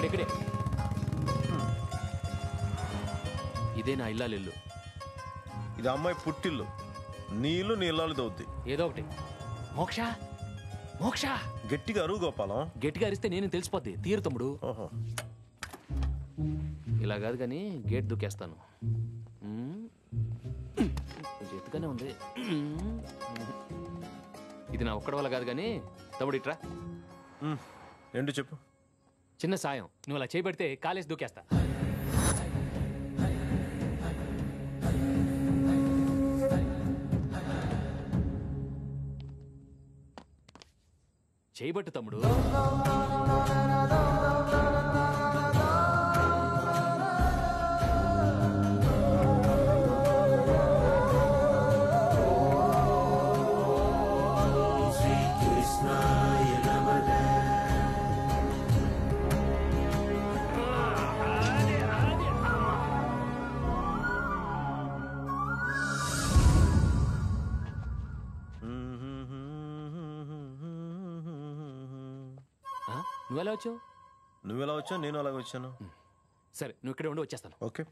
ఇక్కడే ఇదే నా ఇల్లాలిల్లు. ఇది అమ్మాయి పుట్టిల్లు. నీ ఇల్లు నీ ఇల్లాలు దౌద్ది. ఏదో ఒకటి. మోక్ష మోక్ష గట్టిగా అరువు గోపాలం. గట్టిగా అరిస్తే నేను తెలిసిపోద్ది. తీరు తమ్ముడు. ఓహో, ఇలా కాదు కానీ గేట్ దూకేస్తాను. ఎత్తుగానే ఉంది. ఇది నా ఒక్కడి వల్ల కాదు కానీ తమ్ముడు ఇట్రా. ఏంటి చెప్పు. చిన్న సాయం, నువ్వు అలా చేయబడితే కాలేజ్ దూకేస్తా. చేయబట్టు తమ్ముడు. నువ్వెలా వచ్చావు? నువ్వెలా వచ్చావు? నేను అలాగే వచ్చాను. సరే, నువ్వు ఇక్కడే ఉండి వచ్చేస్తాను. ఓకే.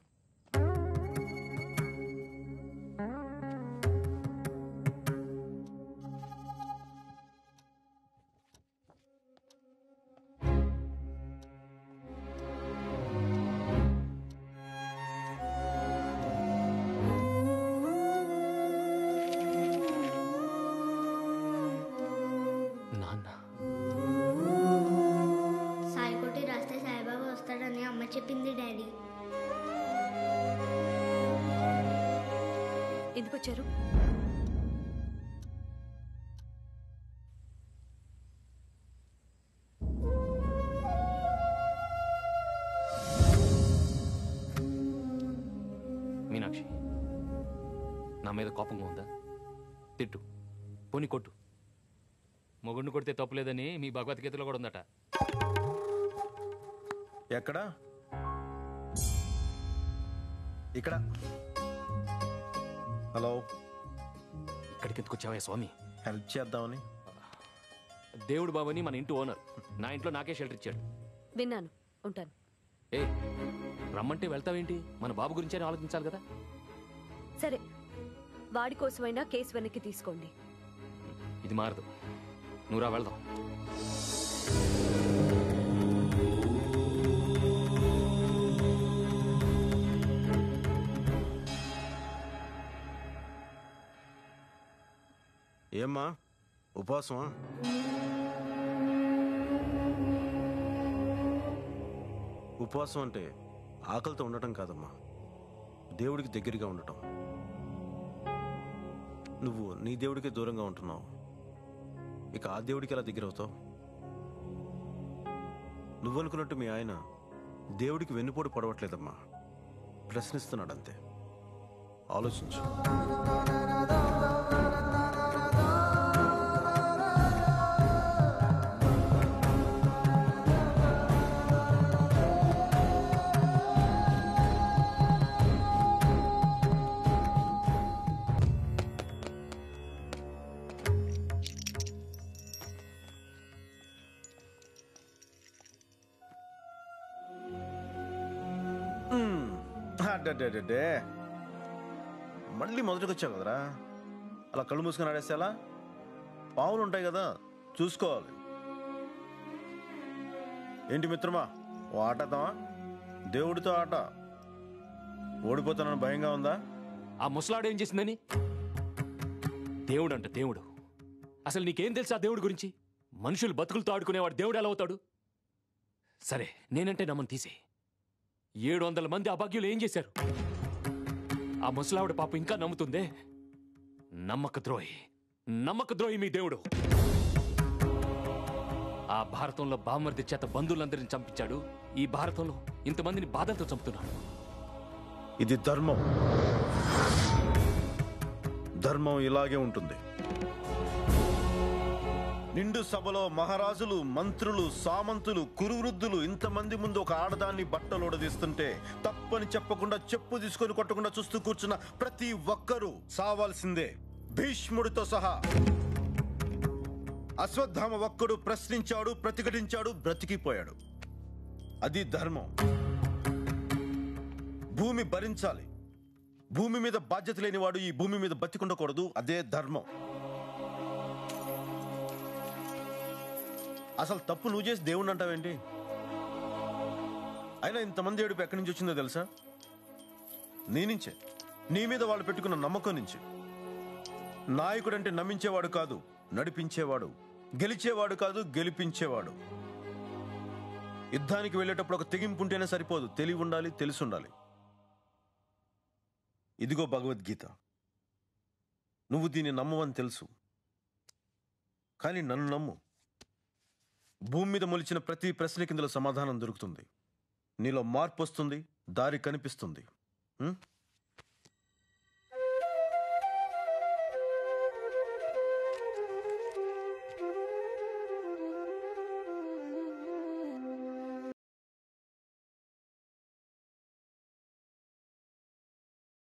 చెప్పింది డాడీ. ఎందుకు వచ్చారు? మీనాక్షి, నా మీద కోపంగా ఉందా? తిట్టు, పోనీ కొట్టు. మొగుడిని కొడితే తప్పులేదని మీ భగవద్గీతలో కూడా ఉందట. ఎక్కడా? ఇక్కడ. హలో, ఇక్కడికి ఎందుకు వచ్చావా స్వామి? హెల్ప్ చేద్దామని. దేవుడు బాబని మన ఇంటి ఓనర్, నా ఇంట్లో నాకే షెల్టర్ ఇచ్చాడు. విన్నాను, ఉంటాను. ఏ, రమ్మంటే వెళ్తావేంటి? మన బాబు గురించే ఆలోచించాలి కదా. సరే, వాడి కోసమైనా కేసు వెనక్కి తీసుకోండి. ఇది మారదు. నువ్వు రా, వెళ్దాం. ఏమ్మా, ఉపవాసమా? ఉపవాసం అంటే ఆకలితో ఉండటం కాదమ్మా, దేవుడికి దగ్గరగా ఉండటం. నువ్వు నీ దేవుడికి దూరంగా ఉంటున్నావు, ఇక ఆ దేవుడికి ఎలా దగ్గర అవుతావు? నువ్వనుకున్నట్టు మీ ఆయన దేవుడికి వెన్నుపోటు పడవట్లేదమ్మా, ప్రశ్నిస్తున్నాడు అంతే. ఆలోచించు. మళ్ళీ మొదటికి వచ్చావు కదరా, అలా కళ్ళు మూసుకొని ఆడేస్తే ఎలా? పావులు ఉంటాయి కదా, చూసుకోవాలి. ఏంటి మిత్రమా, ఓ ఆటదామా? దేవుడితో ఆట. ఓడిపోతానని భయంగా ఉందా? ఆ ముసలాడు ఏం చేసిందని? దేవుడు అంట దేవుడు. అసలు నీకేం తెలుసా దేవుడి గురించి? మనుషులు బతుకులతో ఆడుకునేవాడు దేవుడు ఎలా అవుతాడు? సరే, నేనంటే నమ్మని తీసే. 700 మంది అభాగ్యులు ఏం చేశారు? ఆ ముసలావిడ పాప ఇంకా నమ్ముతుందే. నమ్మక ద్రోహి మీ దేవుడు. ఆ భారతంలో బామర్ది చేత బంధువులందరినీ చంపించాడు. ఈ భారతంలో ఇంతమందిని బాధలతో చంపుతున్నాడు. ఇది ధర్మం. ధర్మం ఇలాగే ఉంటుంది. నిండు సభలో మహారాజులు, మంత్రులు, సామంతులు, కురువృద్ధులు ఇంతమంది ముందు ఒక ఆడదాన్ని బట్టలోడదీస్తుంటే తప్పని చెప్పకుండా చెప్పు తీసుకొని కొట్టకుండా చూస్తూ కూర్చున్న ప్రతి ఒక్కరూ సావాల్సిందే, భీష్ముడితో సహా. అశ్వత్థామ ఒక్కడు ప్రశ్నించాడు, ప్రతిఘటించాడు, బ్రతికిపోయాడు. అది ధర్మం. భూమి భరించాలి. భూమి మీద బాధ్యత లేనివాడు ఈ భూమి మీద బతికుండకూడదు. అదే ధర్మం. అసలు తప్పు నువ్వు చేసి దేవుణ్ణి అంటావేంటి? అయినా ఇంతమంది ఏడుపు ఎక్కడి నుంచి వచ్చిందో తెలుసా? నీ నుంచే. నీ మీద వాళ్ళు పెట్టుకున్న నమ్మకం నుంచి. నాయకుడు అంటే నమ్మించేవాడు కాదు, నడిపించేవాడు. గెలిచేవాడు కాదు, గెలిపించేవాడు. యుద్ధానికి వెళ్ళేటప్పుడు ఒక తెగింపు ఉంటేనే సరిపోదు, తెలివి ఉండాలి, తెలిసి ఉండాలి. ఇదిగో భగవద్గీత. నువ్వు దీన్ని నమ్మవని తెలుసు, కానీ నన్ను నమ్ము. భూమి మీద మొలిచిన ప్రతి ప్రశ్నకి ఇందులో సమాధానం దొరుకుతుంది. నీలో మార్పు వస్తుంది, దారి కనిపిస్తుంది.